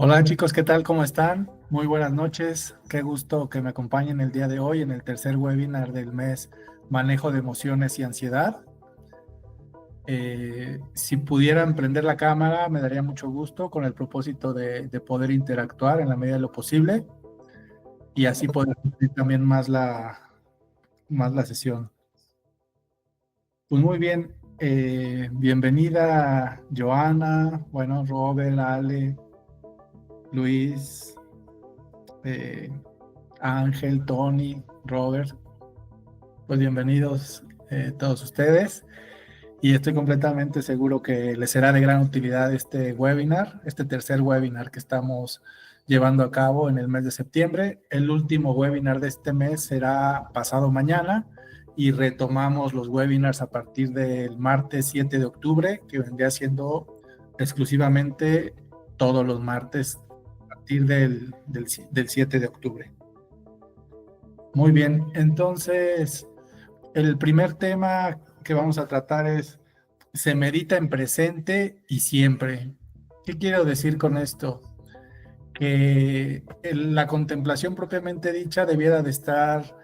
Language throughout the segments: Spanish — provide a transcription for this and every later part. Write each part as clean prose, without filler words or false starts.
Hola chicos, ¿qué tal? ¿Cómo están? Muy buenas noches. Qué gusto que me acompañen el día de hoy en el tercer webinar del mes Manejo de Emociones y Ansiedad. Si pudieran prender la cámara, me daría mucho gusto con el propósito de poder interactuar en la medida de lo posible y así poder cumplir también más la sesión. Pues muy bien, bienvenida Joana, bueno, Robert, Ale, Luis, eh, Ángel, Tony, Robert, pues bienvenidos todos ustedes y estoy completamente seguro que les será de gran utilidad este webinar, este tercer webinar que estamos llevando a cabo en el mes de septiembre. El último webinar de este mes será pasado mañana y retomamos los webinars a partir del martes 7 de octubre, que vendría siendo exclusivamente todos los martes a partir del 7 de octubre. Muy bien, entonces el primer tema que vamos a tratar es, se medita en presente y siempre. ¿Qué quiero decir con esto? Que la contemplación propiamente dicha debiera de estar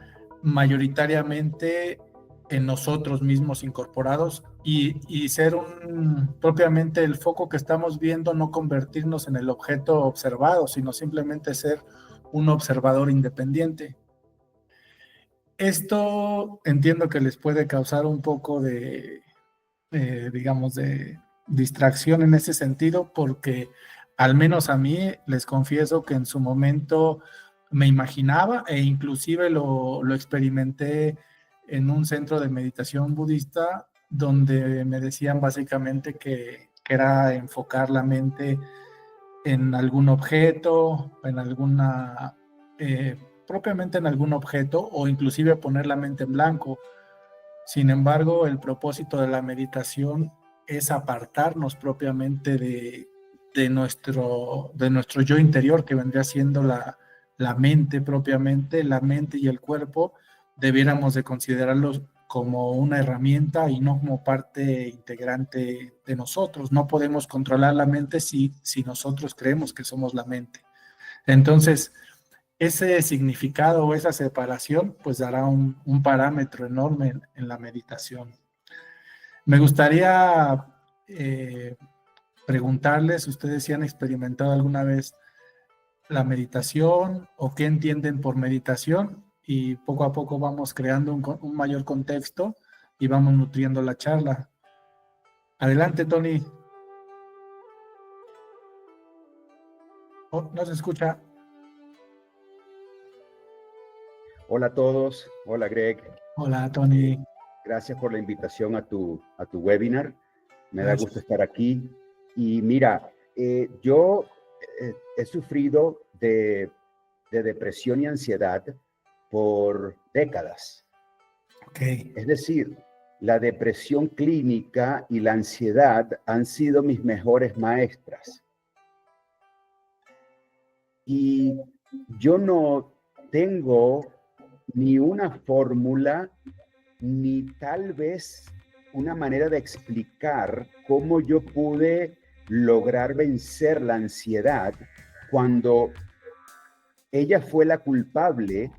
mayoritariamente en nosotros mismos incorporados y ser propiamente el foco que estamos viendo, no convertirnos en el objeto observado, sino simplemente ser un observador independiente. Esto entiendo que les puede causar un poco digamos, de distracción en ese sentido, porque al menos a mí les confieso que en su momento me imaginaba e inclusive lo experimenté en un centro de meditación budista donde me decían básicamente que era enfocar la mente en algún objeto, en alguna, propiamente en algún objeto o inclusive poner la mente en blanco. Sin embargo, el propósito de la meditación es apartarnos propiamente de nuestro yo interior, que vendría siendo la mente propiamente, la mente y el cuerpo, debiéramos de considerarlos como una herramienta y no como parte integrante de nosotros. No podemos controlar la mente si nosotros creemos que somos la mente. Entonces, ese significado o esa separación, pues dará un parámetro enorme en la meditación. Me gustaría preguntarles, ustedes si han experimentado alguna vez la meditación o qué entienden por meditación y poco a poco vamos creando un mayor contexto y vamos nutriendo la charla. Adelante, Tony. Oh, no se escucha. Hola a todos, hola Greg. Hola, Tony. Gracias por la invitación a tu webinar. Me da gusto Gracias. estar aquí. Y mira, yo he sufrido de depresión y ansiedad por décadas. Ok. Es decir, la depresión clínica y la ansiedad han sido mis mejores maestras. Y yo no tengo ni una fórmula ni tal vez una manera de explicar cómo yo pude lograr vencer la ansiedad cuando ella fue la culpable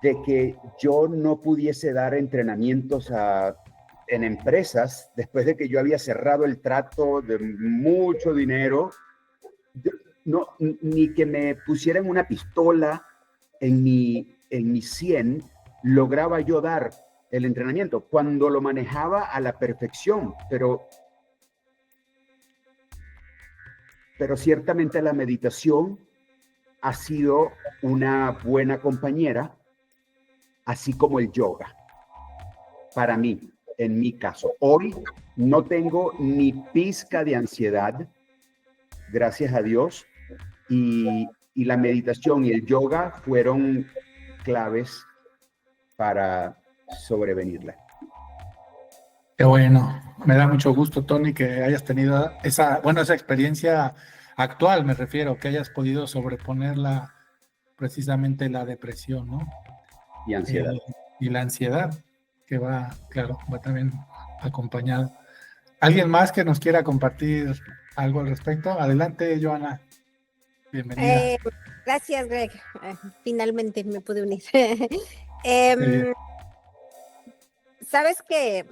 de que yo no pudiese dar entrenamientos en empresas después de que yo había cerrado el trato de mucho dinero. No, ni que me pusieran una pistola en mi 100 lograba yo dar el entrenamiento cuando lo manejaba a la perfección, pero ciertamente la meditación ha sido una buena compañera, así como el yoga, para mí, en mi caso. Hoy no tengo ni pizca de ansiedad, gracias a Dios, y la meditación y el yoga fueron claves para sobrevenirla. Qué bueno, me da mucho gusto, Tony, que hayas tenido esa experiencia actual, me refiero, que hayas podido sobreponerla precisamente la depresión, ¿no? Y ansiedad. Y la ansiedad, que va, claro, va también acompañado. ¿Alguien más que nos quiera compartir algo al respecto? Adelante, Joana. Bienvenida. Eh, Gracias, Greg. Finalmente me pude unir. Qué bien. Sabes que,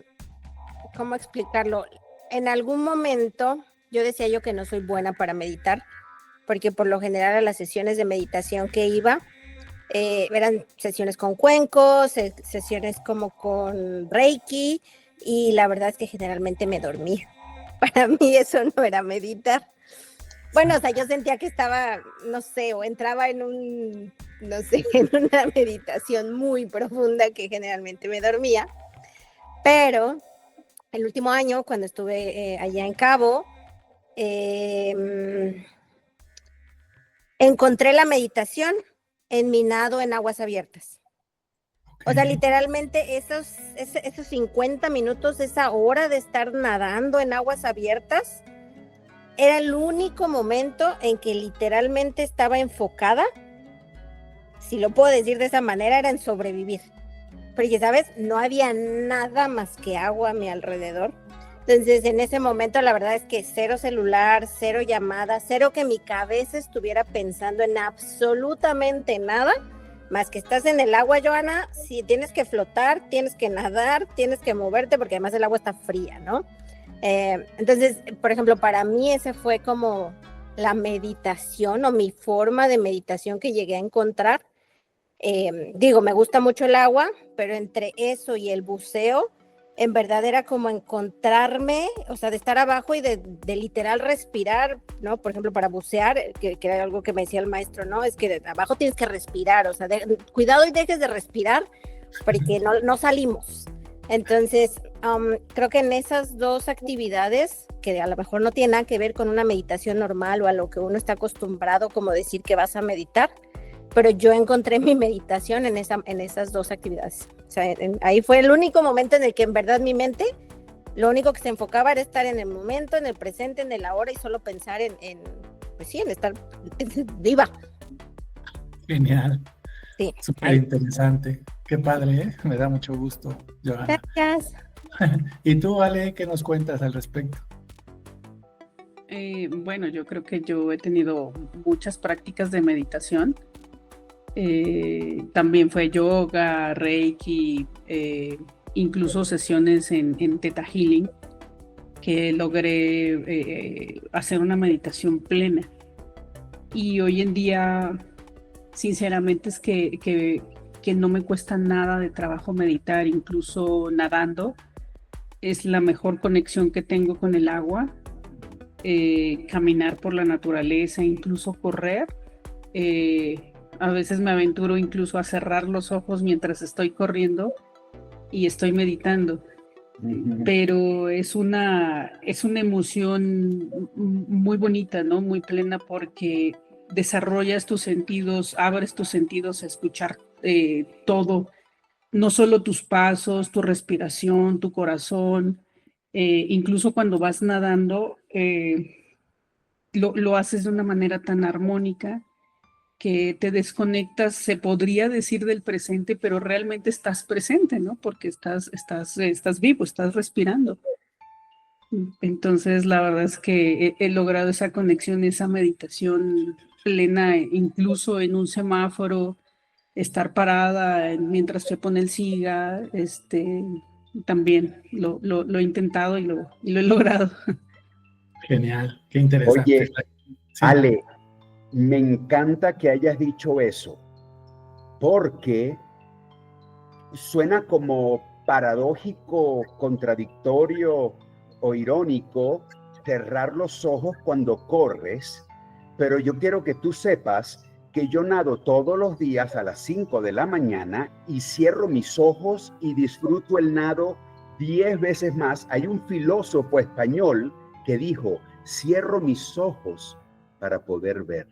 ¿cómo explicarlo? En algún momento yo decía yo que no soy buena para meditar, porque por lo general a las sesiones de meditación que iba, eran sesiones con cuencos, sesiones como con Reiki, y la verdad es que generalmente me dormía. Para mí eso no era meditar. Bueno, o sea, yo sentía que estaba, no sé, o entraba en no sé, en una meditación muy profunda que generalmente me dormía, pero el último año, cuando estuve allá en Cabo, eh, encontré la meditación en mi nado en aguas abiertas. O sea, Ok. literalmente esos 50 minutos, esa hora de estar nadando en aguas abiertas, era el único momento en que literalmente estaba enfocada, si lo puedo decir de esa manera, era en sobrevivir. Porque, ¿sabes? No había nada más que agua a mi alrededor. Entonces, en ese momento, la verdad es que cero celular, cero llamadas, cero que mi cabeza estuviera pensando en absolutamente nada, más que estás en el agua, Joana, si tienes que flotar, tienes que nadar, tienes que moverte, porque además el agua está fría, ¿no? Entonces, por ejemplo, para mí ese fue como la meditación o mi forma de meditación que llegué a encontrar. Digo, me gusta mucho el agua, pero entre eso y el buceo, en verdad era como encontrarme, o sea, de estar abajo y de literal respirar, ¿no? Por ejemplo, para bucear, que era algo que me decía el maestro, ¿no? Es que de abajo tienes que respirar, o sea, cuidado y dejes de respirar, porque no salimos. Entonces, creo que en esas dos actividades, que a lo mejor no tienen nada que ver con una meditación normal o a lo que uno está acostumbrado, como decir que vas a meditar, pero yo encontré mi meditación en esas dos actividades. O sea, ahí fue el único momento en el que en verdad mi mente, lo único que se enfocaba era estar en el momento, en el presente, en el ahora, y solo pensar pues sí, en estar viva. Genial. Sí, Súper ahí. interesante. Qué padre, ¿eh? Me da mucho gusto, Joana. Gracias. ¿Y tú, Ale, qué nos cuentas al respecto? Bueno, yo creo que yo he tenido muchas prácticas de meditación. También fue yoga, Reiki, incluso sesiones en Theta Healing, que logré hacer una meditación plena. Y hoy en día, sinceramente, es que no me cuesta nada de trabajo meditar, incluso nadando. Es la mejor conexión que tengo con el agua. Caminar por la naturaleza, incluso correr. A veces me aventuro incluso a cerrar los ojos mientras estoy corriendo y estoy meditando. Pero es una emoción muy bonita, ¿no? Muy plena, porque desarrollas tus sentidos, abres tus sentidos a escuchar todo, no solo tus pasos, tu respiración, tu corazón. Incluso cuando vas nadando, lo haces de una manera tan armónica que te desconectas, se podría decir, del presente, pero realmente estás presente, ¿no? Porque estás vivo, estás respirando. Entonces, la verdad es que he logrado esa conexión, esa meditación plena, incluso en un semáforo, estar parada mientras se pone el SIGA, también lo he intentado y lo he logrado. Genial, qué interesante. Oye, Sí, Ale, me encanta que hayas dicho eso, porque suena como paradójico, contradictorio o irónico cerrar los ojos cuando corres, pero yo quiero que tú sepas que yo nado todos los días a las 5 de la mañana y cierro mis ojos y disfruto el nado 10 veces más. Hay un filósofo español que dijo, cierro mis ojos para poder ver.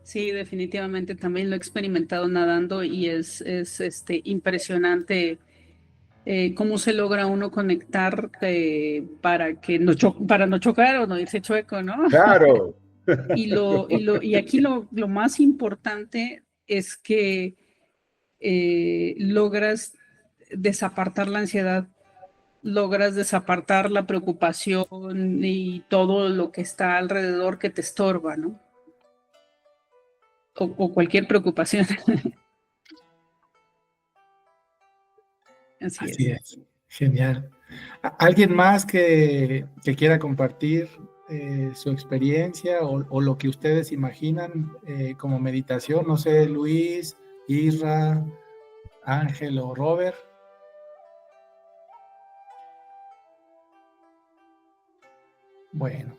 Sí, definitivamente también lo he experimentado nadando y es impresionante cómo se logra uno conectar para no chocar o no irse chueco, ¿no? Claro. Y aquí lo más importante es que logras desapartar la ansiedad logras desapartar la preocupación y todo lo que está alrededor que te estorba, ¿no? O cualquier preocupación. Así Así es. es, genial. ¿Alguien más que quiera compartir su experiencia o lo que ustedes imaginan como meditación? No sé, Luis, Isra, Ángel o Robert. Bueno,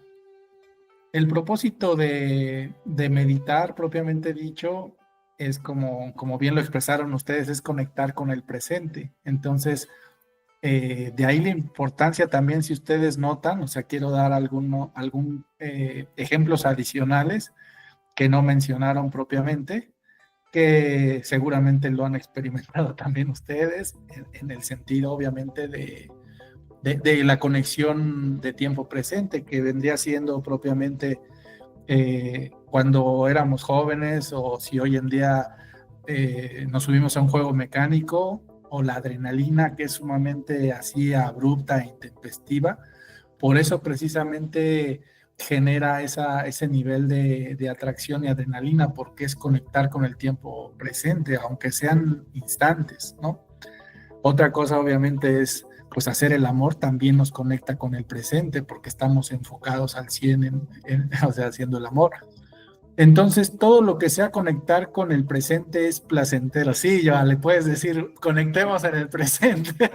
el propósito de meditar propiamente dicho es como bien lo expresaron ustedes, es conectar con el presente. Entonces, de ahí la importancia también, si ustedes notan, o sea, quiero dar algún ejemplos adicionales que no mencionaron propiamente, que seguramente lo han experimentado también ustedes, en el sentido, obviamente, de la conexión de tiempo presente, que vendría siendo propiamente cuando éramos jóvenes o si hoy en día nos subimos a un juego mecánico o la adrenalina que es sumamente así abrupta e intempestiva. Por eso precisamente genera ese nivel de atracción y adrenalina, porque es conectar con el tiempo presente, aunque sean instantes, ¿no? Otra cosa obviamente es, pues hacer el amor también nos conecta con el presente, porque estamos enfocados al 100 o sea, haciendo el amor. Entonces, todo lo que sea conectar con el presente es placentero. Sí, ya le puedes decir, conectemos en el presente.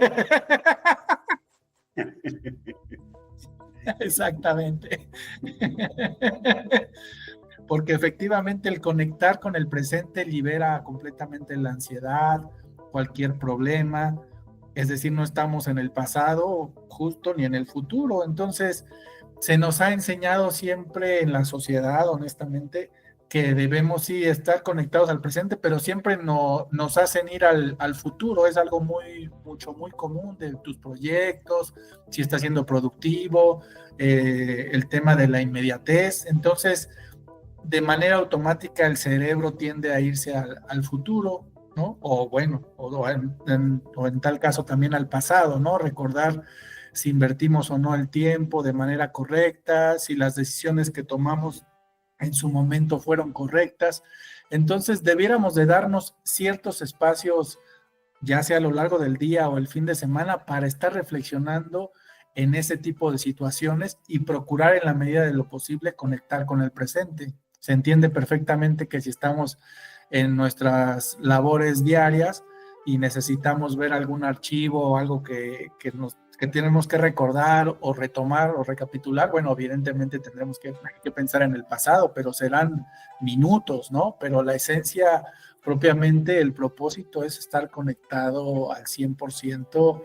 Exactamente. Porque efectivamente el conectar con el presente libera completamente la ansiedad, cualquier problema. Es decir, no estamos en el pasado justo ni en el futuro. Entonces, se nos ha enseñado siempre en la sociedad, honestamente, que debemos sí estar conectados al presente, pero siempre nos hacen ir al futuro. Es algo muy común de tus proyectos, si estás siendo productivo, el tema de la inmediatez. Entonces, de manera automática el cerebro tiende a irse al futuro, ¿no? O bueno, o en tal caso también al pasado, ¿no? Recordar si invertimos o no el tiempo de manera correcta, si las decisiones que tomamos en su momento fueron correctas. Entonces, debiéramos de darnos ciertos espacios, ya sea a lo largo del día o el fin de semana, para estar reflexionando en ese tipo de situaciones y procurar en la medida de lo posible conectar con el presente. Se entiende perfectamente que si estamos en nuestras labores diarias y necesitamos ver algún archivo o algo que tenemos que recordar o retomar o recapitular, bueno, evidentemente tendremos que pensar en el pasado, pero serán minutos, ¿no? Pero la esencia, propiamente el propósito es estar conectado al 100%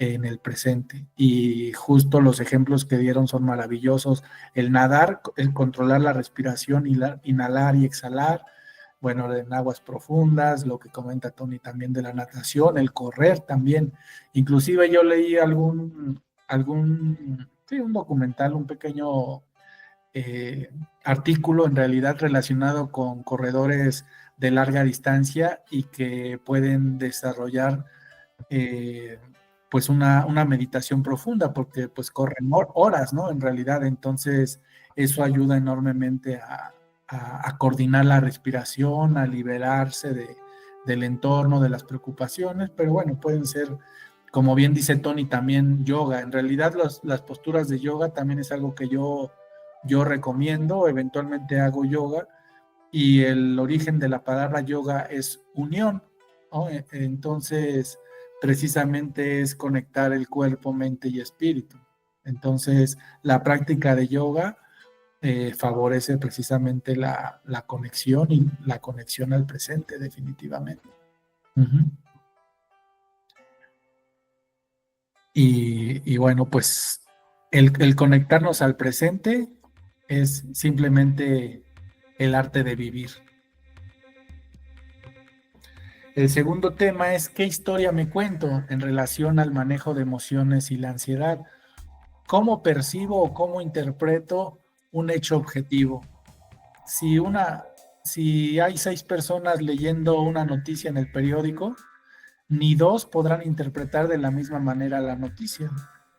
en el presente. Y justo los ejemplos que dieron son maravillosos. El nadar, el controlar la respiración, inhalar y exhalar, bueno, en aguas profundas, lo que comenta Tony también de la natación, el correr también. Inclusive yo leí sí, un documental, un pequeño artículo en realidad relacionado con corredores de larga distancia y que pueden desarrollar pues una meditación profunda, porque pues corren horas, ¿no? En realidad, entonces eso ayuda enormemente a coordinar la respiración, a liberarse del entorno, de las preocupaciones, pero bueno, pueden ser, como bien dice Tony, también yoga. En realidad las posturas de yoga también es algo que yo recomiendo, eventualmente hago yoga, y el origen de la palabra yoga es unión, ¿no? Entonces, precisamente es conectar el cuerpo, mente y espíritu. Entonces, la práctica de yoga favorece precisamente la conexión y la conexión al presente, definitivamente. Uh-huh. Y bueno, pues el conectarnos al presente es simplemente el arte de vivir. El segundo tema es ¿qué historia me cuento en relación al manejo de emociones y la ansiedad? ¿Cómo percibo o cómo interpreto un hecho objetivo? Si hay 6 personas leyendo una noticia en el periódico, ni dos podrán interpretar de la misma manera la noticia.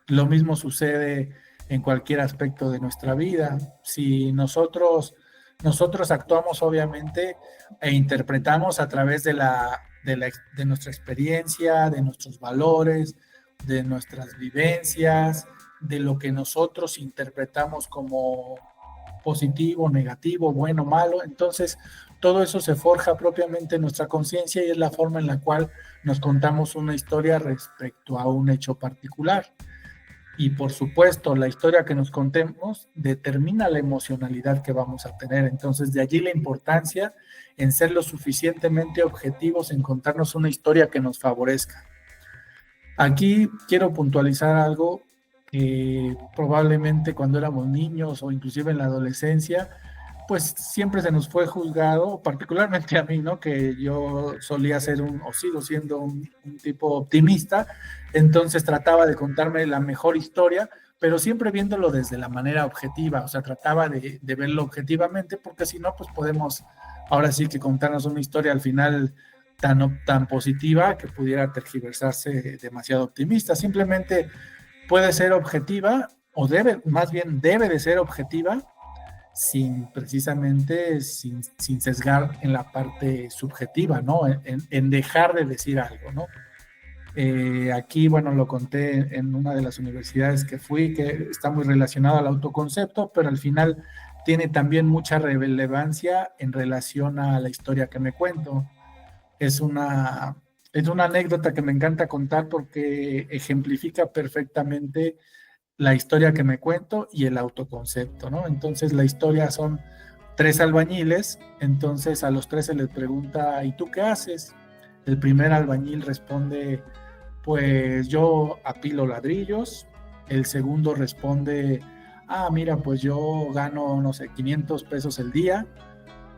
Lo mismo sucede en cualquier aspecto de nuestra vida. Si nosotros actuamos obviamente e interpretamos a través de nuestra experiencia, de nuestros valores, de nuestras vivencias, de lo que nosotros interpretamos como positivo, negativo, bueno, malo. Entonces, todo eso se forja propiamente en nuestra conciencia y es la forma en la cual nos contamos una historia respecto a un hecho particular. Y por supuesto, la historia que nos contemos determina la emocionalidad que vamos a tener. Entonces, de allí la importancia en ser lo suficientemente objetivos en contarnos una historia que nos favorezca. Aquí quiero puntualizar algo que probablemente cuando éramos niños o inclusive en la adolescencia, pues siempre se nos fue juzgado, particularmente a mí, ¿no? Que yo solía ser o sigo siendo un tipo optimista, entonces trataba de contarme la mejor historia, pero siempre viéndolo desde la manera objetiva, o sea, trataba de verlo objetivamente, porque si no, pues podemos ahora sí que contarnos una historia al final tan positiva que pudiera tergiversarse demasiado optimista. Simplemente puede ser objetiva, o más bien debe de ser objetiva, sin sesgar en la parte subjetiva, ¿no? En dejar de decir algo, ¿no? Aquí, bueno, lo conté en una de las universidades que fui, que está muy relacionado al autoconcepto, pero al final tiene también mucha relevancia en relación a la historia que me cuento. Es una anécdota que me encanta contar porque ejemplifica perfectamente la historia que me cuento y el autoconcepto, ¿no? Entonces la historia son 3 albañiles, entonces a los 3 se les pregunta, ¿y tú qué haces? El primer albañil responde, pues yo apilo ladrillos. El segundo responde, mira, pues yo gano, no sé, 500 pesos el día.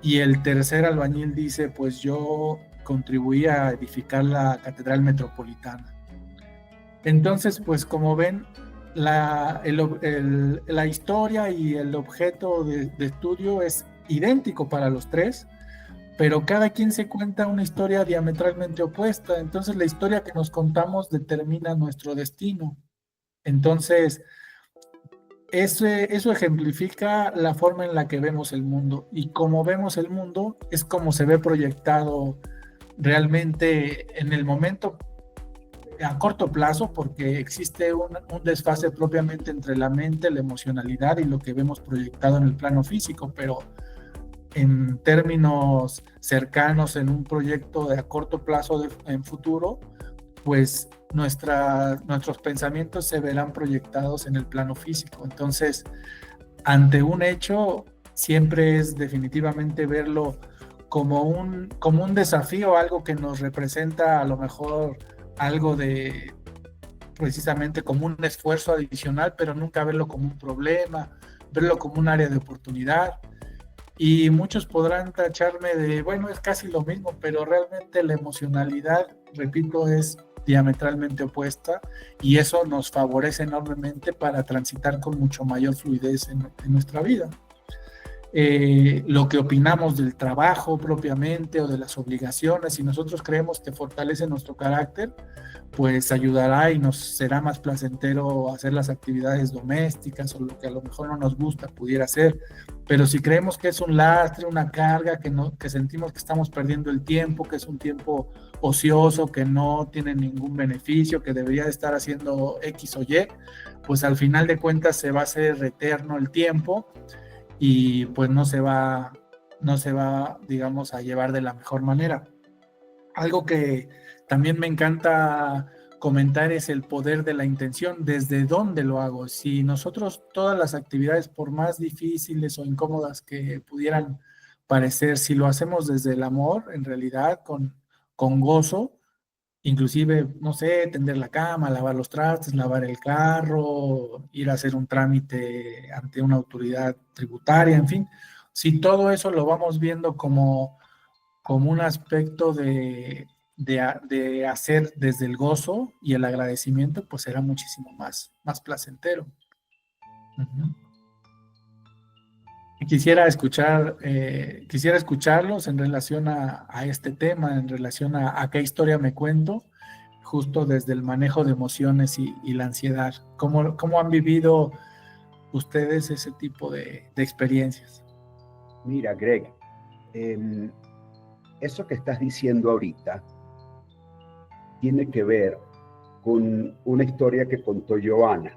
Y el tercer albañil dice, pues yo contribuí a edificar la Catedral Metropolitana. Entonces, pues como ven, la historia y el objeto de estudio es idéntico para los 3, pero cada quien se cuenta una historia diametralmente opuesta. Entonces la historia que nos contamos determina nuestro destino. Entonces, eso ejemplifica la forma en la que vemos el mundo, y como vemos el mundo es como se ve proyectado realmente en el momento a corto plazo, porque existe un desfase propiamente entre la mente, la emocionalidad y lo que vemos proyectado en el plano físico, pero en términos cercanos, en un proyecto de a corto plazo en futuro, pues nuestros pensamientos se verán proyectados en el plano físico. Entonces, ante un hecho, siempre es definitivamente verlo como un desafío, algo que nos representa a lo mejor algo de precisamente como un esfuerzo adicional, pero nunca verlo como un problema, verlo como un área de oportunidad. Y muchos podrán tacharme de, bueno, es casi lo mismo, pero realmente la emocionalidad, repito, es diametralmente opuesta, y eso nos favorece enormemente para transitar con mucho mayor fluidez en nuestra vida. Lo que opinamos del trabajo propiamente o de las obligaciones, si nosotros creemos que fortalece nuestro carácter, pues ayudará y nos será más placentero hacer las actividades domésticas o lo que a lo mejor no nos gusta pudiera ser. Pero si creemos que es un lastre, una carga, que sentimos que estamos perdiendo el tiempo, que es un tiempo ocioso, que no tiene ningún beneficio, que debería de estar haciendo X o Y, pues al final de cuentas se va a hacer eterno el tiempo y pues no se va, digamos, a llevar de la mejor manera. Algo que también me encanta comentar es el poder de la intención, desde dónde lo hago. Si nosotros todas las actividades, por más difíciles o incómodas que pudieran parecer, si lo hacemos desde el amor, en realidad con gozo, inclusive, no sé, tender la cama, lavar los trastes, lavar el carro, ir a hacer un trámite ante una autoridad tributaria, en fin, si todo eso lo vamos viendo como un aspecto de hacer desde el gozo y el agradecimiento, pues será muchísimo más placentero. Uh-huh. Quisiera escucharlos en relación a este tema, en relación a qué historia me cuento, justo desde el manejo de emociones y la ansiedad. ¿Cómo han vivido ustedes ese tipo de experiencias? Mira, Greg, eso que estás diciendo ahorita tiene que ver con una historia que contó Joana,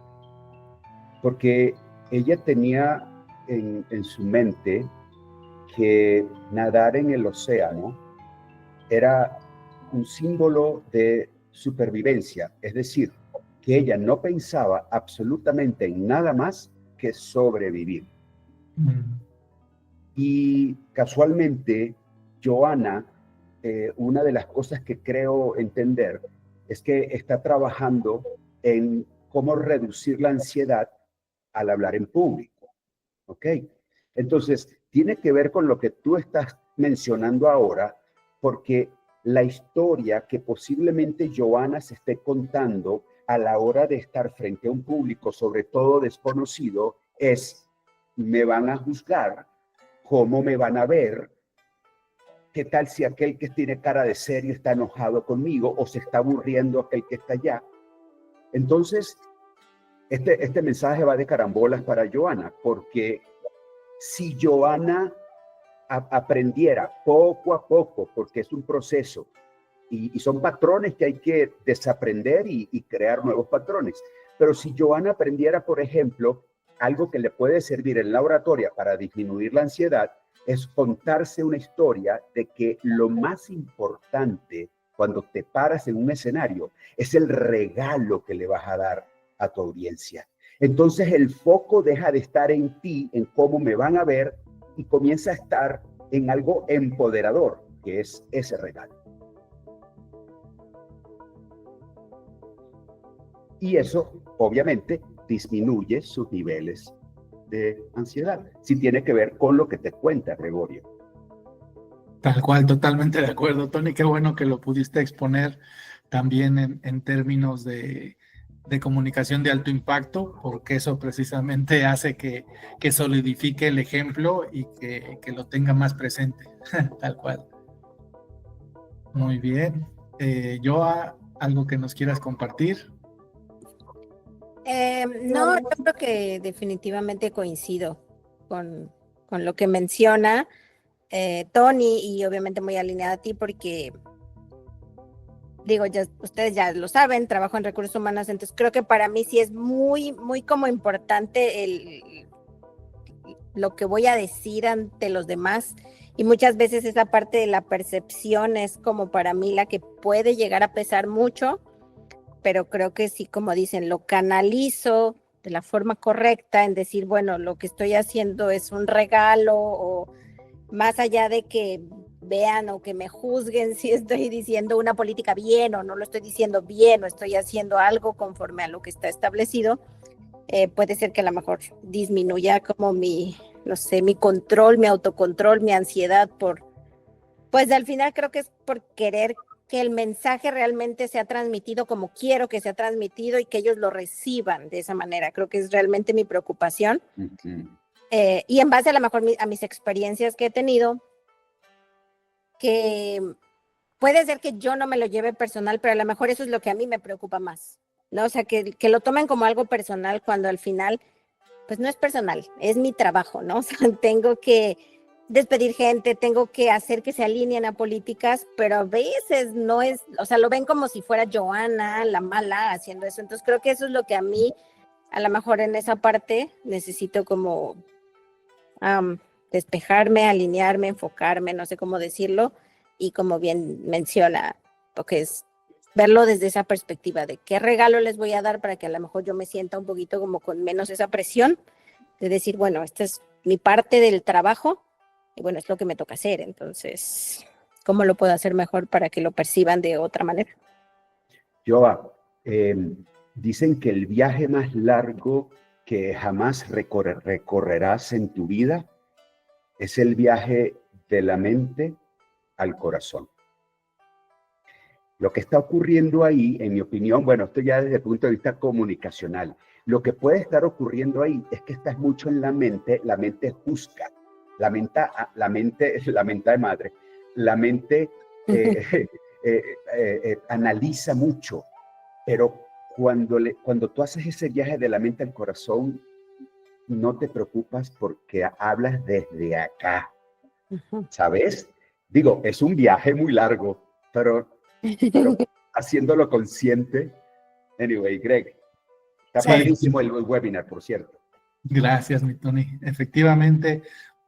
porque ella tenía en su mente que nadar en el océano era un símbolo de supervivencia, es decir, que ella no pensaba absolutamente en nada más que sobrevivir. Y casualmente, Joana, una de las cosas que creo entender es que está trabajando en cómo reducir la ansiedad al hablar en público, ¿ok? Entonces, tiene que ver con lo que tú estás mencionando ahora, porque la historia que posiblemente Joana se esté contando a la hora de estar frente a un público, sobre todo desconocido, es: me van a juzgar, cómo me van a ver, qué tal si aquel que tiene cara de serio está enojado conmigo o se está aburriendo aquel que está allá. Entonces, este mensaje va de carambolas para Joana, porque si Joana aprendiera poco a poco, porque es un proceso y son patrones que hay que desaprender y crear nuevos patrones, pero si Joana aprendiera, por ejemplo, algo que le puede servir en la oratoria para disminuir la ansiedad, es contarse una historia de que lo más importante cuando te paras en un escenario es el regalo que le vas a dar a tu audiencia. Entonces el foco deja de estar en ti, en cómo me van a ver, y comienza a estar en algo empoderador, que es ese regalo. Y eso, obviamente, disminuye sus niveles de ansiedad. Sí tiene que ver con lo que te cuenta Gregorio. Tal cual, totalmente de acuerdo, Tony. Qué bueno que lo pudiste exponer también en términos de comunicación de alto impacto, porque eso precisamente hace que solidifique el ejemplo y que lo tenga más presente. Tal cual. Muy bien. Joa, ¿algo que nos quieras compartir? No, yo creo que definitivamente coincido con lo que menciona Tony, y obviamente muy alineada a ti porque, digo, ya, ustedes ya lo saben, trabajo en recursos humanos, entonces creo que para mí sí es muy, muy como importante lo que voy a decir ante los demás, y muchas veces esa parte de la percepción es como para mí la que puede llegar a pesar mucho, pero creo que sí, como dicen, lo canalizo de la forma correcta en decir, bueno, lo que estoy haciendo es un regalo, o más allá de que vean o que me juzguen si estoy diciendo una política bien o no lo estoy diciendo bien, o estoy haciendo algo conforme a lo que está establecido, puede ser que a lo mejor disminuya como mi control, mi autocontrol, mi ansiedad pues al final creo que es por querer que el mensaje realmente sea transmitido como quiero que sea transmitido y que ellos lo reciban de esa manera. Creo que es realmente mi preocupación. Uh-huh. Y en base a lo mejor a mis experiencias que he tenido, que puede ser que yo no me lo lleve personal, pero a lo mejor eso es lo que a mí me preocupa más, ¿no? O sea, que lo tomen como algo personal cuando al final, pues no es personal, es mi trabajo, ¿no? O sea, tengo que despedir gente, tengo que hacer que se alineen a políticas, pero a veces no es, o sea, lo ven como si fuera Joana la mala haciendo eso. Entonces creo que eso es lo que a mí, a lo mejor en esa parte, necesito como despejarme, alinearme, enfocarme, no sé cómo decirlo, y como bien menciona, porque es verlo desde esa perspectiva de qué regalo les voy a dar para que a lo mejor yo me sienta un poquito como con menos esa presión de decir, bueno, esta es mi parte del trabajo y bueno, es lo que me toca hacer. Entonces, ¿cómo lo puedo hacer mejor para que lo perciban de otra manera? Joa, dicen que el viaje más largo que jamás recorrerás en tu vida es el viaje de la mente al corazón. Lo que está ocurriendo ahí, en mi opinión, bueno, esto ya desde el punto de vista comunicacional, lo que puede estar ocurriendo ahí es que estás mucho en la mente juzga, la mente de madre, la mente analiza mucho, pero cuando tú haces ese viaje de la mente al corazón, no te preocupas porque hablas desde acá, ¿sabes? Digo, es un viaje muy largo, pero haciéndolo consciente. Anyway, Greg, está padrísimo el webinar, por cierto. Gracias, mi Tony. Efectivamente,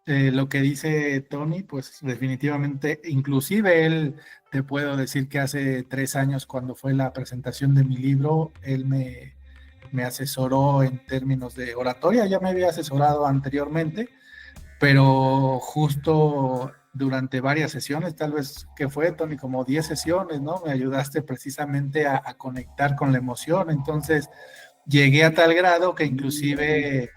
lo que dice Tony, pues definitivamente, inclusive él, te puedo decir que hace 3 años, cuando fue la presentación de mi libro, él me asesoró en términos de oratoria. Ya me había asesorado anteriormente, pero justo durante varias sesiones, tal vez, ¿qué fue, Tony? Como 10 sesiones, ¿no? Me ayudaste precisamente a conectar con la emoción. Entonces, llegué a tal grado que inclusive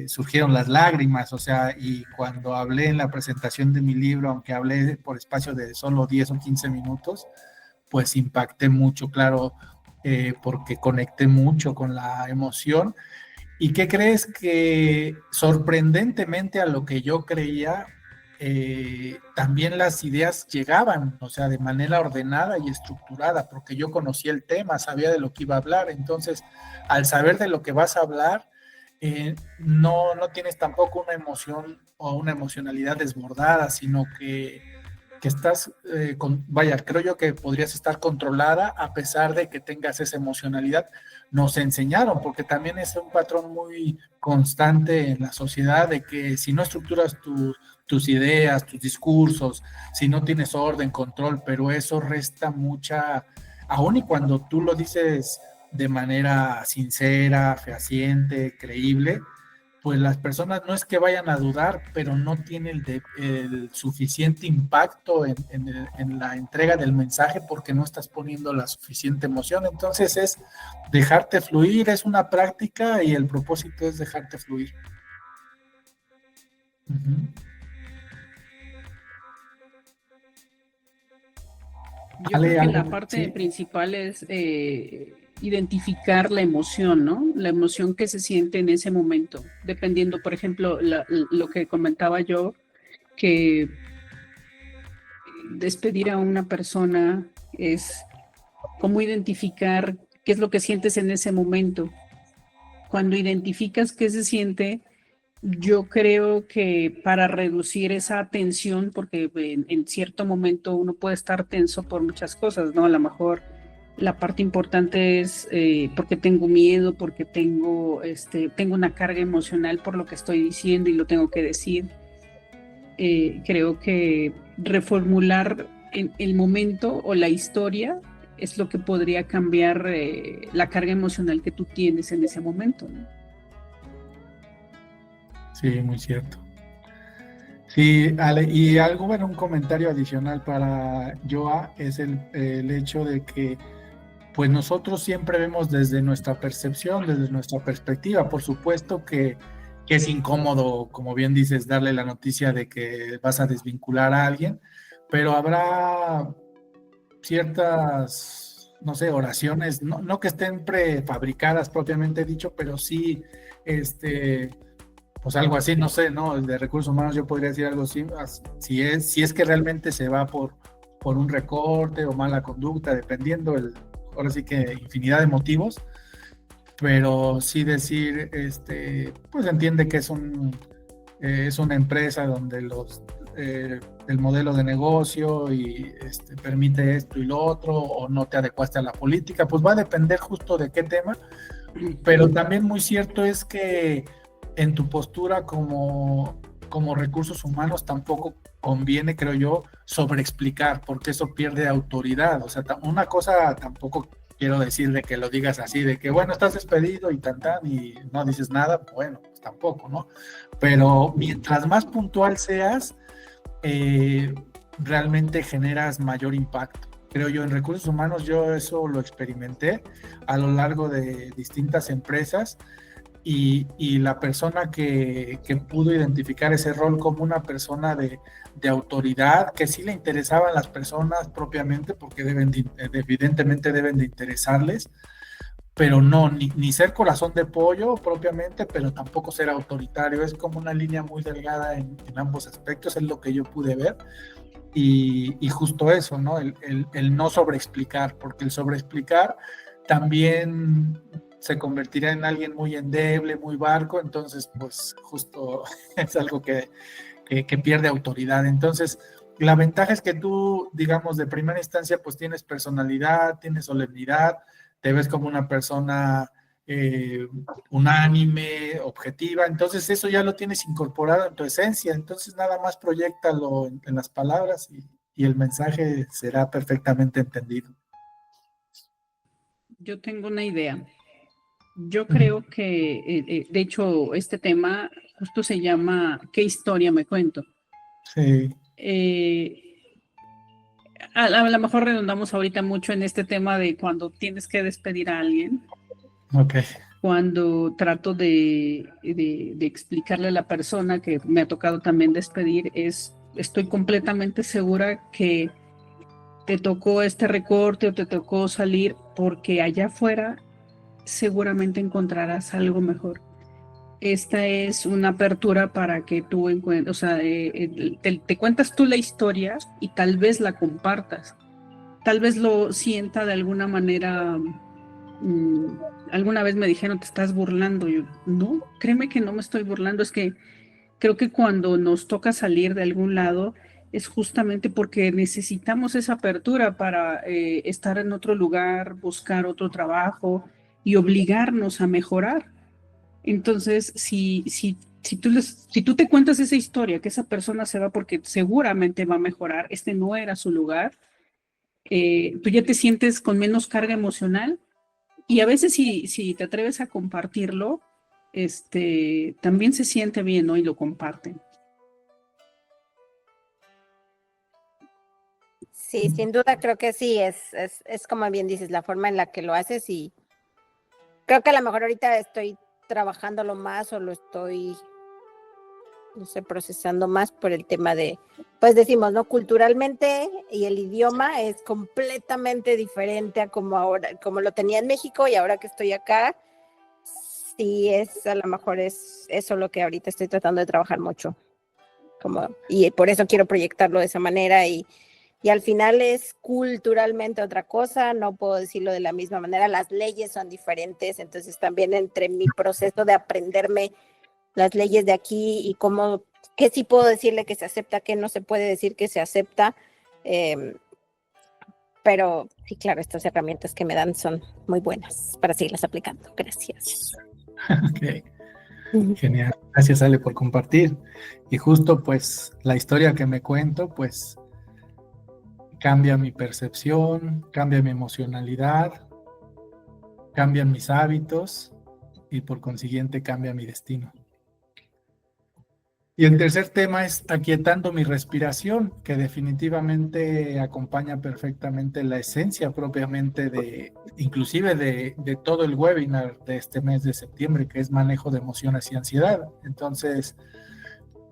surgieron las lágrimas, o sea, y cuando hablé en la presentación de mi libro, aunque hablé por espacio de solo 10 o 15 minutos, pues impacté mucho, claro, porque conecté mucho con la emoción. ¿Y qué crees? Que sorprendentemente a lo que yo creía, también las ideas llegaban, o sea, de manera ordenada y estructurada, porque yo conocía el tema, sabía de lo que iba a hablar. Entonces, al saber de lo que vas a hablar, no tienes tampoco una emoción o una emocionalidad desbordada, sino que estás, creo yo que podrías estar controlada a pesar de que tengas esa emocionalidad. Nos enseñaron, porque también es un patrón muy constante en la sociedad, de que si no estructuras tus ideas, tus discursos, si no tienes orden, control, pero eso resta mucha, aun y cuando tú lo dices de manera sincera, fehaciente, creíble, pues las personas no es que vayan a dudar, pero no tiene el suficiente impacto en la entrega del mensaje, porque no estás poniendo la suficiente emoción. Entonces es dejarte fluir, es una práctica y el propósito es dejarte fluir. Yo creo que la parte principal es identificar la emoción, ¿no? La emoción que se siente en ese momento, dependiendo, por ejemplo, lo que comentaba yo, que despedir a una persona es cómo identificar qué es lo que sientes en ese momento. Cuando identificas qué se siente, yo creo que para reducir esa tensión, porque en cierto momento uno puede estar tenso por muchas cosas, ¿no? A lo mejor la parte importante es porque tengo miedo, porque tengo una carga emocional por lo que estoy diciendo y lo tengo que decir. Creo que reformular el momento o la historia es lo que podría cambiar la carga emocional que tú tienes en ese momento, ¿no? Sí, muy cierto. Sí, Ale, y algo, bueno, un comentario adicional para Joa es el hecho de que pues nosotros siempre vemos desde nuestra percepción, desde nuestra perspectiva. Por supuesto que es incómodo, como bien dices, darle la noticia de que vas a desvincular a alguien, pero habrá ciertas, no sé, oraciones, no que estén prefabricadas propiamente dicho, pero sí, pues algo así, no sé, ¿no? De recursos humanos yo podría decir algo así, si es que realmente se va por un recorte o mala conducta, dependiendo ahora sí que infinidad de motivos, pero sí decir, pues entiende que es una empresa donde el modelo de negocio y permite esto y lo otro, o no te adecuaste a la política, pues va a depender justo de qué tema, pero también muy cierto es que en tu postura como recursos humanos tampoco conviene, creo yo, sobreexplicar, porque eso pierde autoridad. O sea, una cosa tampoco quiero decir de que lo digas así, de que bueno, estás despedido y y no dices nada, bueno, pues tampoco, ¿no? Pero mientras más puntual seas, realmente generas mayor impacto. Creo yo, en recursos humanos yo eso lo experimenté a lo largo de distintas empresas. Y la persona que pudo identificar ese rol como una persona de autoridad, que sí le interesaban las personas propiamente, porque evidentemente deben de interesarles, pero no, ni ser corazón de pollo propiamente, pero tampoco ser autoritario. Es como una línea muy delgada en ambos aspectos, es lo que yo pude ver. y justo eso, ¿no? El no sobreexplicar, porque el sobreexplicar también se convertirá en alguien muy endeble, muy barco, entonces pues justo es algo que pierde autoridad. Entonces, la ventaja es que tú, digamos, de primera instancia, pues tienes personalidad, tienes solemnidad, te ves como una persona unánime, objetiva, entonces eso ya lo tienes incorporado en tu esencia, entonces nada más proyéctalo en las palabras y el mensaje será perfectamente entendido. Yo tengo una idea. Yo creo que, de hecho, este tema justo se llama ¿Qué historia me cuento? Sí. A lo mejor redundamos ahorita mucho en este tema de cuando tienes que despedir a alguien. Ok. Cuando trato de explicarle a la persona que me ha tocado también despedir, estoy completamente segura que te tocó este recorte o te tocó salir porque allá afuera seguramente encontrarás algo mejor. Esta es una apertura para que tú encuentres, o sea, te cuentas tú la historia y tal vez la compartas, tal vez lo sienta de alguna manera. Alguna vez me dijeron, te estás burlando. Yo, no, créeme que no me estoy burlando, es que creo que cuando nos toca salir de algún lado es justamente porque necesitamos esa apertura para estar en otro lugar, buscar otro trabajo y obligarnos a mejorar. Entonces, si tú te cuentas esa historia, que esa persona se va porque seguramente va a mejorar, este no era su lugar, tú ya te sientes con menos carga emocional y a veces si te atreves a compartirlo, también se siente bien, ¿no? Y lo comparten. Sí, sin duda creo que sí, es como bien dices, la forma en la que lo haces y creo que a lo mejor ahorita estoy trabajándolo más o lo estoy, no sé, procesando más por el tema de, pues decimos, ¿no? Culturalmente y el idioma es completamente diferente a como ahora, como lo tenía en México y ahora que estoy acá, sí es, a lo mejor es eso lo que ahorita estoy tratando de trabajar mucho, y por eso quiero proyectarlo de esa manera y al final es culturalmente otra cosa, no puedo decirlo de la misma manera, las leyes son diferentes, entonces también entre mi proceso de aprenderme las leyes de aquí y cómo, qué sí puedo decirle que se acepta, qué no se puede decir que se acepta, pero sí, claro, estas herramientas que me dan son muy buenas para seguirlas aplicando. Gracias. Ok. Genial. Gracias, Ale, por compartir. Y justo, pues, la historia que me cuento, pues, cambia mi percepción, cambia mi emocionalidad, cambian mis hábitos y por consiguiente cambia mi destino. Y el tercer tema es aquietando mi respiración, que definitivamente acompaña perfectamente la esencia propiamente inclusive de todo el webinar de este mes de septiembre, que es manejo de emociones y ansiedad. Entonces,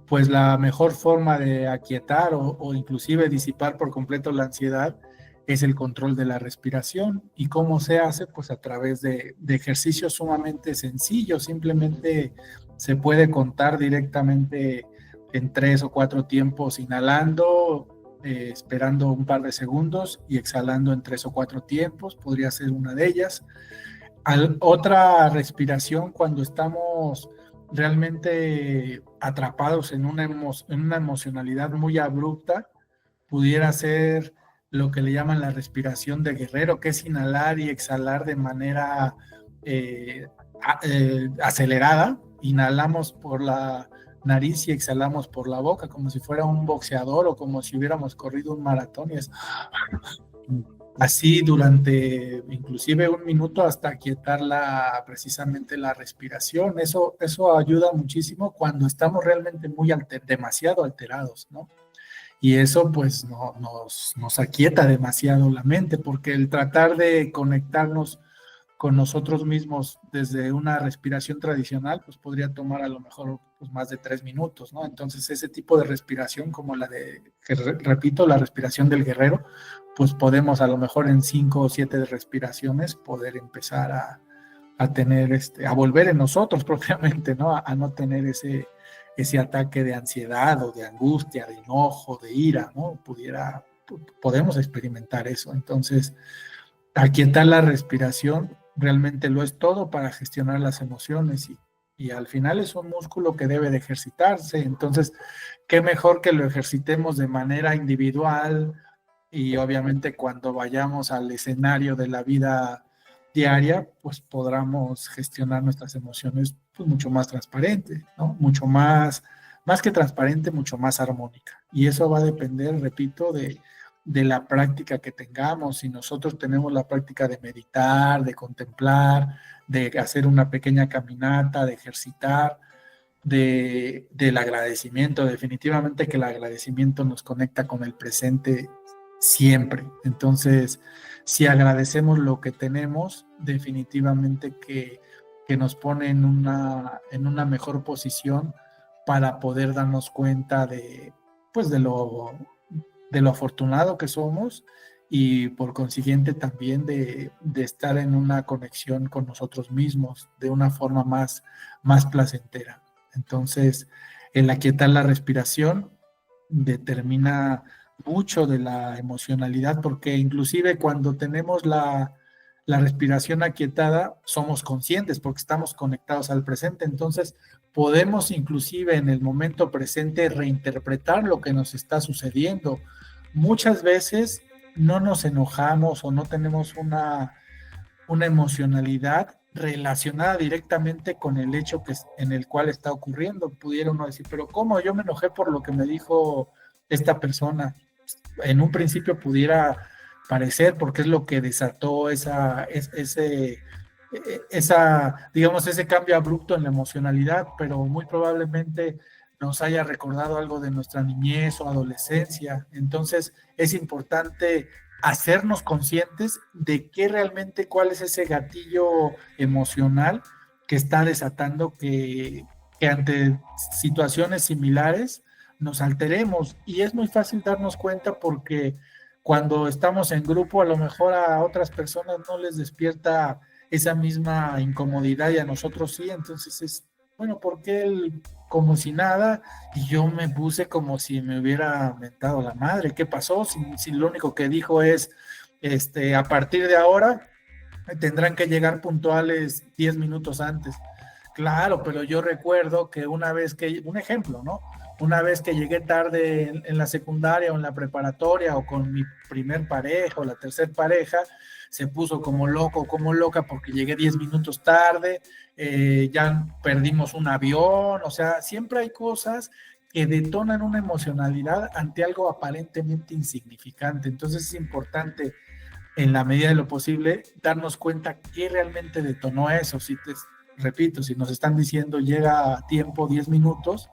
pues la mejor forma de aquietar o inclusive disipar por completo la ansiedad es el control de la respiración. ¿Y cómo se hace? Pues a través de ejercicios sumamente sencillos. Simplemente se puede contar directamente en 3 o 4 tiempos, inhalando, esperando un par de segundos y exhalando en 3 o 4 tiempos. Podría ser una de ellas. Otra respiración cuando estamos realmente atrapados en una emocionalidad muy abrupta, pudiera ser lo que le llaman la respiración de guerrero, que es inhalar y exhalar de manera acelerada. Inhalamos por la nariz y exhalamos por la boca, como si fuera un boxeador o como si hubiéramos corrido un maratón, y es así durante inclusive 1 minuto hasta quietar precisamente la respiración. Eso ayuda muchísimo cuando estamos realmente demasiado alterados, ¿no? Y eso pues nos aquieta demasiado la mente, porque el tratar de conectarnos con nosotros mismos desde una respiración tradicional, pues podría tomar a lo mejor pues, más de 3 minutos, ¿no? Entonces ese tipo de respiración como repito, la respiración del guerrero, pues podemos a lo mejor en 5 o 7 respiraciones poder empezar a tener, a volver en nosotros propiamente, ¿no? A no tener ese ataque de ansiedad o de angustia, de enojo, de ira, ¿no? Podemos experimentar eso. Entonces, aquietar la respiración realmente lo es todo para gestionar las emociones y al final es un músculo que debe de ejercitarse. Entonces, qué mejor que lo ejercitemos de manera individual y obviamente cuando vayamos al escenario de la vida diaria, pues podamos gestionar nuestras emociones pues, mucho más transparente, ¿no? Mucho más que transparente, mucho más armónica. Y eso va a depender, repito, de la práctica que tengamos. Si nosotros tenemos la práctica de meditar, de contemplar, de hacer una pequeña caminata, de ejercitar, del agradecimiento, definitivamente que el agradecimiento nos conecta con el presente siempre. Entonces, si agradecemos lo que tenemos, definitivamente que nos pone en una mejor posición para poder darnos cuenta pues de lo afortunado que somos y por consiguiente también de estar en una conexión con nosotros mismos de una forma más placentera. Entonces, el aquietar la respiración determina mucho de la emocionalidad, porque inclusive cuando tenemos la respiración aquietada, somos conscientes porque estamos conectados al presente. Entonces, podemos inclusive en el momento presente reinterpretar lo que nos está sucediendo. Muchas veces no nos enojamos o no tenemos una emocionalidad relacionada directamente con el hecho en el cual está ocurriendo. Pudiera uno decir, pero ¿cómo? Yo me enojé por lo que me dijo esta persona. En un principio pudiera parecer porque es lo que desató digamos, ese cambio abrupto en la emocionalidad, pero muy probablemente nos haya recordado algo de nuestra niñez o adolescencia. Entonces es importante hacernos conscientes de cuál es ese gatillo emocional que está desatando que ante situaciones similares nos alteremos. Y es muy fácil darnos cuenta porque cuando estamos en grupo, a lo mejor a otras personas no les despierta esa misma incomodidad y a nosotros sí. Entonces es, bueno, ¿por qué él como si nada y yo me puse como si me hubiera mentado la madre? ¿Qué pasó? Si lo único que dijo es, a partir de ahora tendrán que llegar puntuales 10 minutos antes. Claro, pero yo recuerdo que un ejemplo, ¿no? Una vez que llegué tarde en la secundaria o en la preparatoria o con mi primer pareja o la tercer pareja, se puso como loco, como loca porque llegué 10 minutos tarde, ya perdimos un avión, o sea, siempre hay cosas que detonan una emocionalidad ante algo aparentemente insignificante. Entonces es importante, en la medida de lo posible, darnos cuenta qué realmente detonó eso. Repito, si nos están diciendo llega a tiempo 10 minutos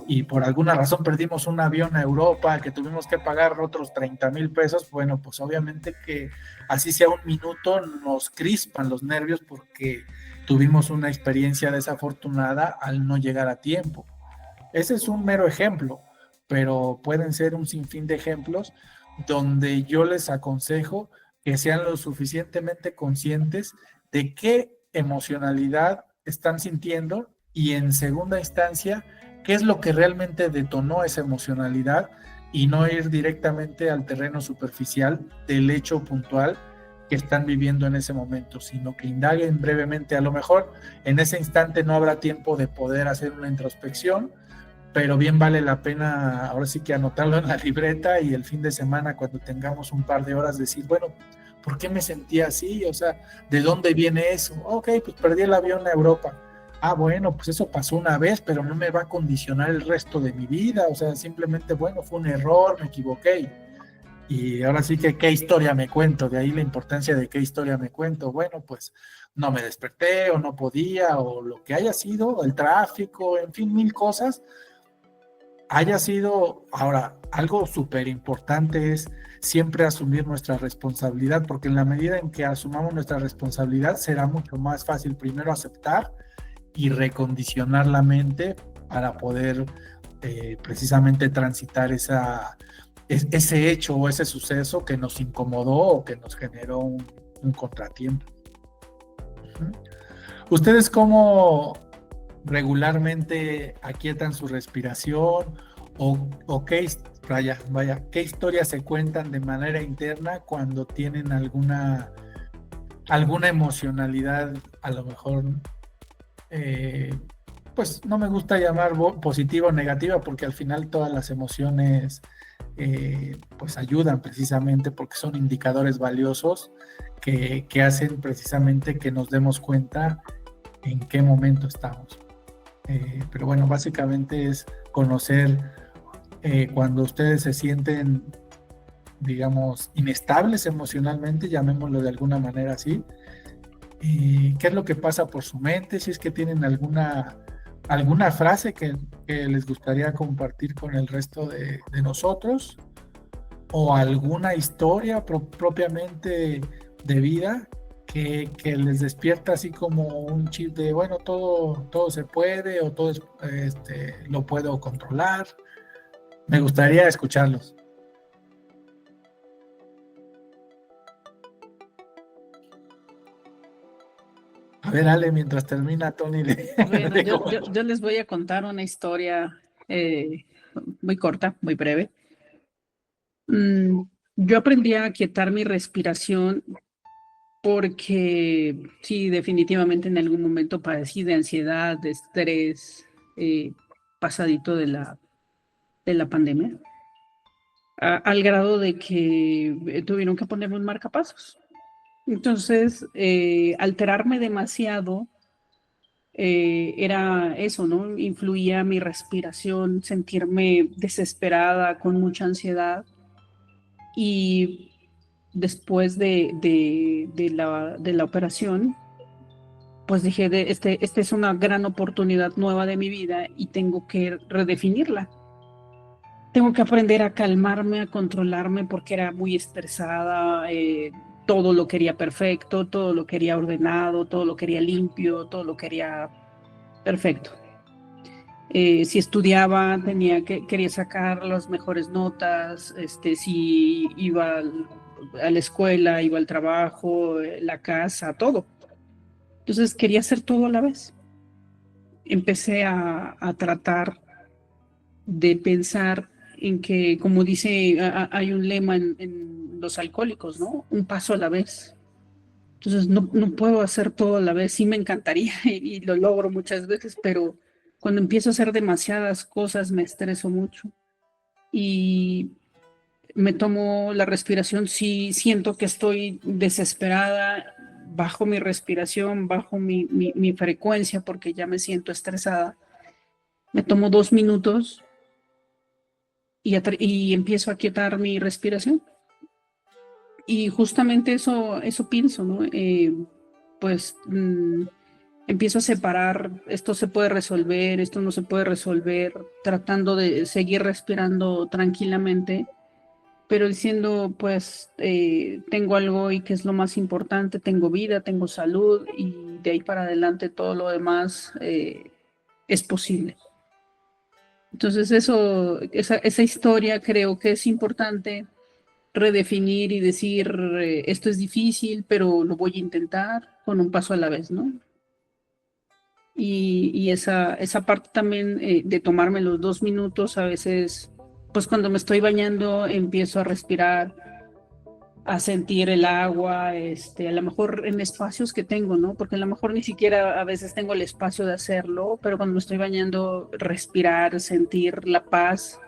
y por alguna razón perdimos un avión a Europa que tuvimos que pagar otros 30,000 pesos, bueno, pues obviamente que así sea un minuto nos crispan los nervios porque tuvimos una experiencia desafortunada al no llegar a tiempo. Ese es un mero ejemplo, pero pueden ser un sinfín de ejemplos donde yo les aconsejo que sean lo suficientemente conscientes de qué emocionalidad están sintiendo y en segunda instancia, qué es lo que realmente detonó esa emocionalidad y no ir directamente al terreno superficial del hecho puntual que están viviendo en ese momento, sino que indaguen brevemente. A lo mejor en ese instante no habrá tiempo de poder hacer una introspección, pero bien vale la pena ahora sí que anotarlo en la libreta y el fin de semana cuando tengamos un par de horas decir, bueno, ¿por qué me sentí así? O sea, ¿de dónde viene eso? Ok, pues perdí el avión a Europa. Ah, bueno, pues eso pasó una vez, pero no me va a condicionar el resto de mi vida. O sea, simplemente, bueno, fue un error, me equivoqué. Y ahora sí que, ¿qué historia me cuento? De ahí la importancia de qué historia me cuento. Bueno, pues no me desperté o no podía o lo que haya sido, el tráfico, en fin, mil cosas. Haya sido, ahora, algo súper importante es siempre asumir nuestra responsabilidad, porque en la medida en que asumamos nuestra responsabilidad será mucho más fácil primero aceptar y recondicionar la mente para poder precisamente transitar ese hecho o ese suceso que nos incomodó o que nos generó un contratiempo. ¿Ustedes cómo regularmente aquietan su respiración o qué historias se cuentan de manera interna cuando tienen alguna emocionalidad, a lo mejor, pues no me gusta llamar positiva o negativa, porque al final todas las emociones pues ayudan precisamente porque son indicadores valiosos que hacen precisamente que nos demos cuenta en qué momento estamos. Pero bueno, básicamente es conocer cuando ustedes se sienten, digamos, inestables emocionalmente, llamémoslo de alguna manera así, y qué es lo que pasa por su mente, si es que tienen alguna frase que les gustaría compartir con el resto de nosotros, o alguna historia propiamente de vida que les despierta así como un chip de, bueno, todo se puede, o todo lo puedo controlar. Me gustaría escucharlos. A ver, Ale, mientras termina Tony. Bueno, yo les voy a contar una historia muy corta, muy breve. Yo aprendí a aquietar mi respiración porque sí, definitivamente en algún momento padecí de ansiedad, de estrés, pasadito de la pandemia, al grado de que tuvieron que ponerme un marcapasos. Entonces, alterarme demasiado era eso, ¿no? Influía mi respiración, sentirme desesperada, con mucha ansiedad. Y después de la operación, pues dije, esta es una gran oportunidad nueva de mi vida y tengo que redefinirla. Tengo que aprender a calmarme, a controlarme, porque era muy estresada, todo lo quería perfecto, todo lo quería ordenado, todo lo quería limpio, todo lo quería perfecto. Si estudiaba, quería sacar las mejores notas, si iba a la escuela, iba al trabajo, la casa, todo. Entonces quería hacer todo a la vez. Empecé a tratar de pensar en que, como dice, hay un lema en los alcohólicos, ¿no? Un paso a la vez. Entonces no puedo hacer todo a la vez. Sí me encantaría y lo logro muchas veces, pero cuando empiezo a hacer demasiadas cosas me estreso mucho y me tomo la respiración. Si siento que estoy desesperada, bajo mi respiración, bajo mi frecuencia porque ya me siento estresada. Me tomo 2 minutos y empiezo a quietar mi respiración. Y justamente eso pienso, ¿no? Empiezo a separar, esto se puede resolver, esto no se puede resolver, tratando de seguir respirando tranquilamente, pero diciendo, pues, tengo algo y que es lo más importante, tengo vida, tengo salud, y de ahí para adelante todo lo demás es posible. Entonces esa historia creo que es importante redefinir y decir, esto es difícil, pero lo voy a intentar con un paso a la vez, ¿no? Y esa parte también de tomarme los 2 minutos, a veces, pues cuando me estoy bañando empiezo a respirar, a sentir el agua, a lo mejor en espacios que tengo, ¿no? Porque a lo mejor ni siquiera a veces tengo el espacio de hacerlo, pero cuando me estoy bañando, respirar, sentir la paz,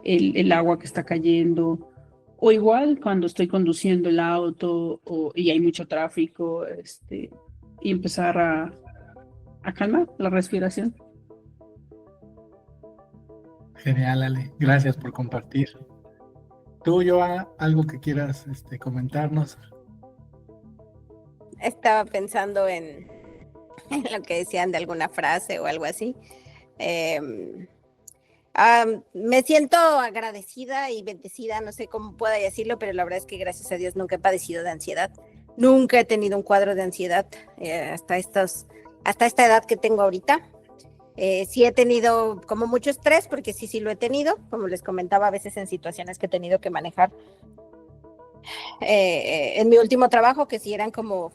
el agua que está cayendo. O igual cuando estoy conduciendo el auto y hay mucho tráfico, y empezar a calmar la respiración. Genial, Ale. Gracias por compartir. ¿Tú, Joa, algo que quieras comentarnos? Estaba pensando en lo que decían de alguna frase o algo así. Me siento agradecida y bendecida, no sé cómo pueda decirlo, pero la verdad es que gracias a Dios nunca he padecido de ansiedad. Nunca he tenido un cuadro de ansiedad hasta esta edad que tengo ahorita. Sí he tenido como mucho estrés, porque sí lo he tenido, como les comentaba, a veces en situaciones que he tenido que manejar en mi último trabajo, que sí eran como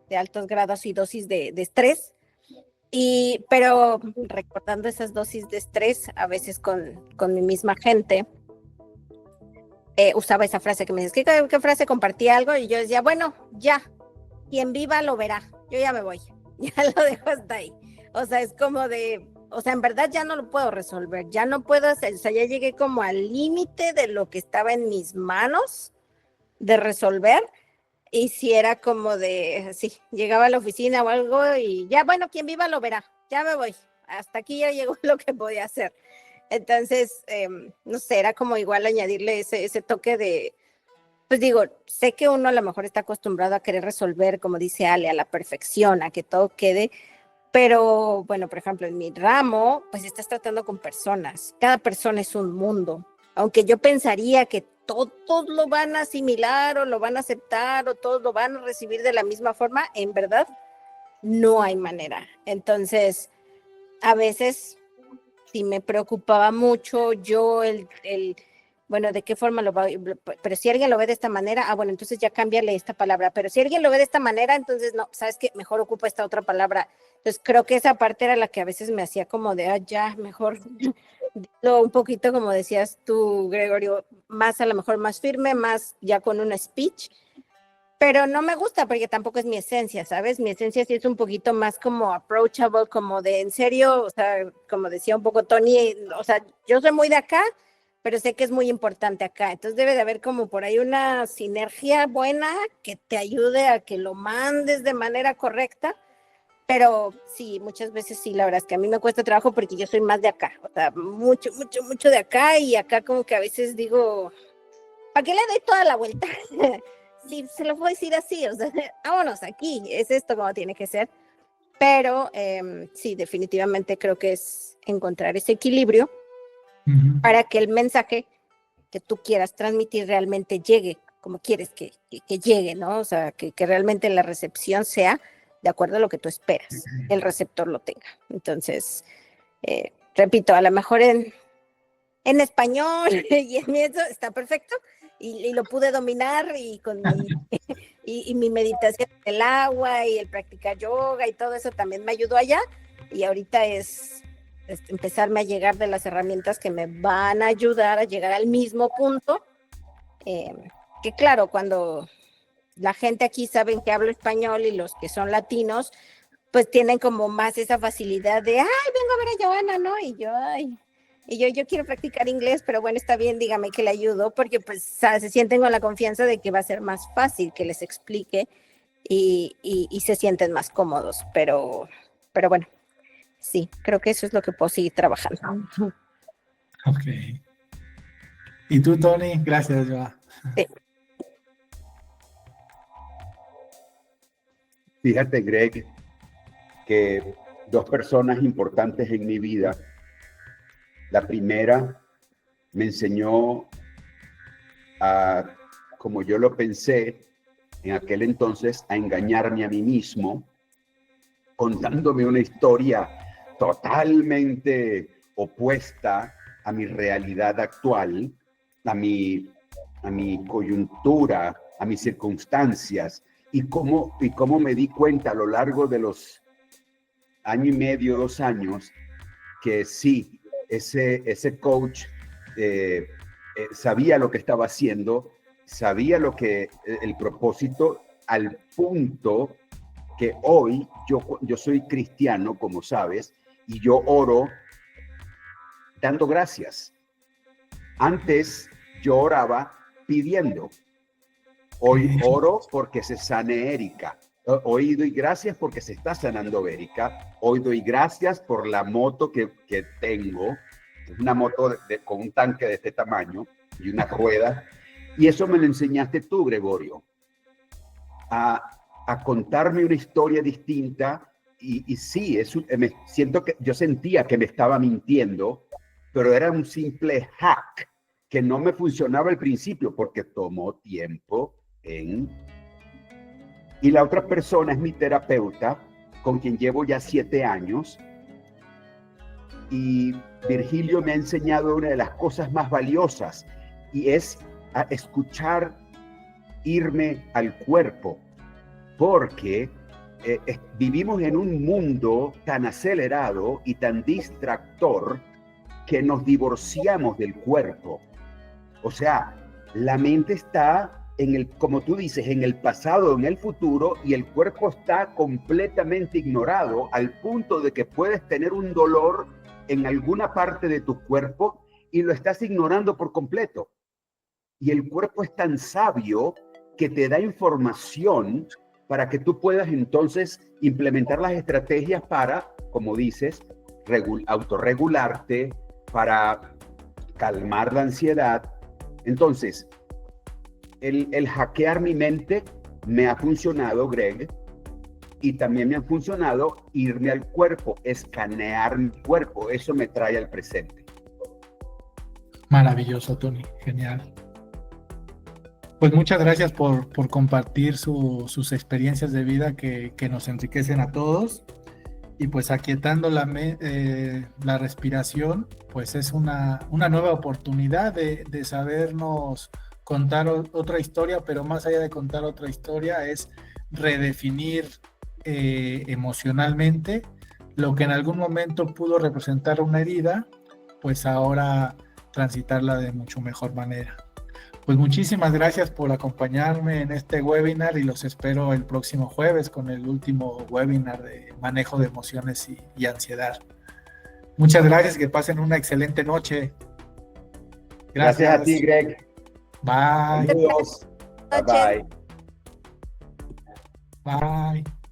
de altos grados y dosis de estrés. Pero recordando esas dosis de estrés, a veces con mi misma gente, usaba esa frase que me decías, ¿qué frase compartí algo? Y yo decía, bueno, ya, quien viva lo verá, yo ya me voy, ya lo dejo hasta ahí. O sea, es como de, o sea, en verdad ya no lo puedo resolver, ya no puedo hacer, o sea, ya llegué como al límite de lo que estaba en mis manos de resolver. Y si era como de, sí, llegaba a la oficina o algo y ya, bueno, quien viva lo verá, ya me voy, hasta aquí ya llegó lo que podía hacer. Entonces, no sé, era como igual añadirle ese toque de, pues digo, sé que uno a lo mejor está acostumbrado a querer resolver, como dice Ale, a la perfección, a que todo quede, pero bueno, por ejemplo, en mi ramo, pues estás tratando con personas, cada persona es un mundo, aunque yo pensaría que todos lo van a asimilar o lo van a aceptar o todos lo van a recibir de la misma forma, en verdad no hay manera. Entonces, a veces sí me preocupaba mucho yo bueno, ¿de qué forma lo va? Pero si alguien lo ve de esta manera, bueno, entonces ya cámbiale esta palabra. Pero si alguien lo ve de esta manera, entonces no, ¿sabes qué? Mejor ocupa esta otra palabra. Entonces creo que esa parte era la que a veces me hacía como de, ya, mejor un poquito, como decías tú, Gregorio, más a lo mejor más firme, más ya con un speech, pero no me gusta porque tampoco es mi esencia, ¿sabes? Mi esencia sí es un poquito más como approachable, como de en serio, o sea, como decía un poco Tony, o sea, yo soy muy de acá, pero sé que es muy importante acá, entonces debe de haber como por ahí una sinergia buena que te ayude a que lo mandes de manera correcta. Pero sí, muchas veces sí, la verdad es que a mí me cuesta trabajo porque yo soy más de acá, o sea, mucho de acá y acá como que a veces digo, ¿para qué le doy toda la vuelta? Sí, se lo puedo decir así, o sea, vámonos aquí, es esto como tiene que ser. Pero sí, definitivamente creo que es encontrar ese equilibrio para que el mensaje que tú quieras transmitir realmente llegue como quieres que llegue, ¿no? O sea, que realmente la recepción sea de acuerdo a lo que tú esperas, el receptor lo tenga. Entonces, repito, a lo mejor en español y en eso está perfecto y lo pude dominar y con y mi meditación del agua y el practicar yoga y todo eso también me ayudó allá y ahorita es empezarme a llegar de las herramientas que me van a ayudar a llegar al mismo punto, que claro, cuando la gente aquí saben que hablo español y los que son latinos, pues tienen como más esa facilidad de, ay, vengo a ver a Joana, ¿no? Y yo quiero practicar inglés, pero bueno, está bien, dígame que le ayudo, porque pues se sienten con la confianza de que va a ser más fácil que les explique y se sienten más cómodos, pero bueno, sí, creo que eso es lo que puedo seguir trabajando. Ok. ¿Y tú, Tony? Gracias, Joa. Sí. Fíjate, Greg, que dos personas importantes en mi vida. La primera me enseñó a, como yo lo pensé en aquel entonces, a engañarme a mí mismo, contándome una historia totalmente opuesta a mi realidad actual, a mi coyuntura, a mis circunstancias, y cómo me di cuenta a lo largo de los año y medio, 2 años, que sí, ese coach sabía lo que estaba haciendo, sabía el propósito, al punto que hoy yo soy cristiano, como sabes, y yo oro dando gracias. Antes yo oraba pidiendo. Hoy oro porque se sane Erika. Hoy doy gracias porque se está sanando Erika. Hoy doy gracias por la moto que tengo. Es una moto con un tanque de este tamaño y una rueda. Y eso me lo enseñaste tú, Gregorio. A contarme una historia distinta. Y sí, siento que yo sentía que me estaba mintiendo, pero era un simple hack que no me funcionaba al principio porque tomó tiempo y la otra persona es mi terapeuta, con quien llevo ya 7 años, y Virgilio me ha enseñado una de las cosas más valiosas, y es a escuchar, irme al cuerpo, porque vivimos en un mundo tan acelerado y tan distractor que nos divorciamos del cuerpo. O sea, la mente está como tú dices, en el pasado, en el futuro, y el cuerpo está completamente ignorado al punto de que puedes tener un dolor en alguna parte de tu cuerpo y lo estás ignorando por completo. Y el cuerpo es tan sabio que te da información para que tú puedas entonces implementar las estrategias para, como dices, autorregularte, para calmar la ansiedad. Entonces, el hackear mi mente me ha funcionado, Greg, y también me ha funcionado irme al cuerpo, escanear mi cuerpo. Eso me trae al presente. Maravilloso, Tony. Genial. Pues muchas gracias por compartir sus experiencias de vida que nos enriquecen a todos. Y pues aquietando la respiración, pues es una nueva oportunidad de sabernos contar otra historia, pero más allá de contar otra historia es redefinir emocionalmente lo que en algún momento pudo representar una herida, pues ahora transitarla de mucho mejor manera. Pues muchísimas gracias por acompañarme en este webinar y los espero el próximo jueves con el último webinar de manejo de emociones y ansiedad. Muchas gracias, que pasen una excelente noche. Gracias a ti, Greg. Bye. Saludos. Bye bye. Bye.